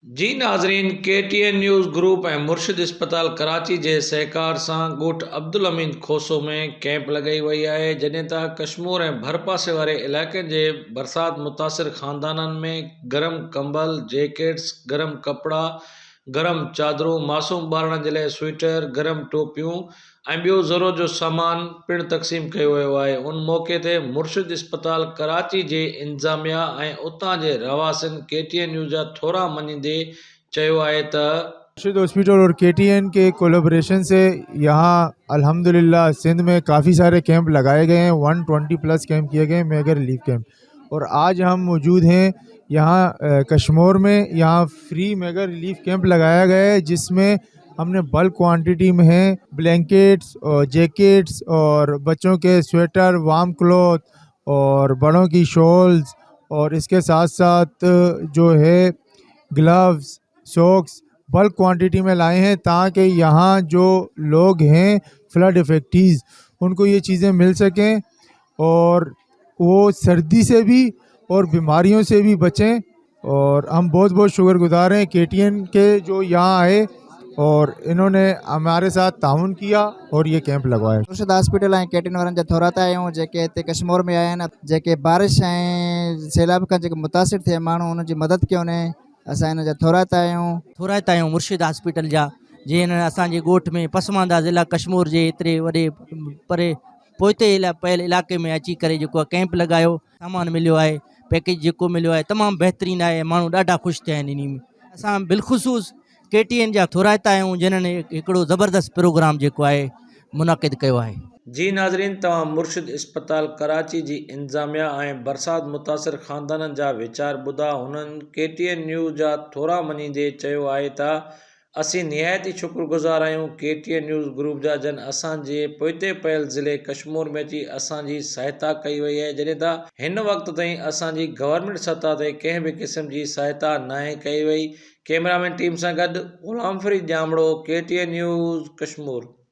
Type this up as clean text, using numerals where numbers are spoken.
जी नाज़रीन, KTN news group ऐं मुर्शिद इस्पताल कराची जे सहकार सां ॻोठ अब्दुल अमीन खोसो में कैंप लॻाई वई आहे, जॾहिं त कश्मीर ऐं भरपासे वारे इलाइक़नि जे बरसात मुतासिर ख़ानदाननि में गरम कंबल, जैकेट्स, गरम कपड़ा, गरम चादरूं, मासूम ॿारनि जे लाइ स्वेटर, गरम टोपियूं ऐं ॿियो ज़रूरत जो सामान पिणु तक़सीम कयो वियो आहे। उन मौक़े ते मुर्शिद इस्पताल कराची जे इंतिज़ामिया ऐं उतां जे रवासिन KTN न्यूज़ जा थोरा मञींदे चयो आहे त मुर्शिद हॉस्पिटल और KTN के कोलैबोरेशन से यहाँ अल्हम्दुलिल्लाह सिंध में काफ़ी सारे कैंप लगाए गए हैं। 120 प्लस कैंप किए गए हैं, मेगा रिलीफ कैंप। और आज हम मौजूद हैं यहाँ कश्मीर में। यहाँ फ्री मेगा रिलीफ कैंप लगाया गया है, जिसमें हमने बल्क क्वांटिटी में है ब्लैंकेट्स और जैकेट्स और बच्चों के स्वेटर, वार्म क्लॉथ और बड़ों की शॉल्स, और इसके साथ साथ जो है ग्लव्स, सॉक्स बल्क क्वांटिटी में लाए हैं, ताकि यहाँ जो लोग हैं फ्लड इफेक्टीज उनको ये चीज़ें मिल सकें और वो सर्दी से भी और बीमारियों से भी बचें। और हम बहुत बहुत शुक्रगुजार हैं KTN के जो यहाँ आए और इन्होंने हमारे साथ ताउन किया और ये कैंप लगवाया। मुर्शिद हॉस्पिटल ऐं KTN वारनि जा थोरा था आहियूं जेके हिते कश्मीर में आया आहिनि, जेके बारिश ऐं सैलाब खां जेके मुतासिर थिए माण्हू उन्हनि जी मदद कयूं। असां हिन जा थोरात आहियूं मुर्शिद हॉस्पिटल जा, जिन असांजे ॻोठ में पसमानदा ज़िला कश्मीर जे एतिरे वॾे परे पोइते पयल इलाइक़े में अची करे जेको कैंप लॻायो, सामान मिलियो आहे, पैकेज जेको मिलियो आहे तमामु बहितरीनु आहे। माण्हू ॾाढा ख़ुशि थिया आहिनि। इन में असां बिलख़ुसूस KTN जा थोरात आहियूं, जिन्हनि हिकिड़ो ज़बरदस्त प्रोग्राम जेको आहे मुनाक़िद कयो आहे। जी नाज़रीन, तव्हां मुर्शिद इस्पताल कराची जी इंतिज़ामिया ऐं बरसात मुतासिर ख़ानदाननि जा वीचार ॿुधा। हुननि KTN न्यूज़ जा थोरा मञींदे चयो आहे त असीं निहायत ई शुक्रगुज़ार आहियूं KTN न्यूज़ ग्रुप जा, जन असांजे पोइते पयल ज़िले कश्मीर में अची असांजी सहायता कई वई आहे, जॾहिं त हिन वक़्त ताईं असांजी गवर्नमेंट सतह ते कंहिं बि क़िस्म जी सहायता नाहे कई वई। कैमरामैन टीम सां गॾु ग़ुलाम फरीद जामड़ो, KTN न्यूज़ कश्मीर।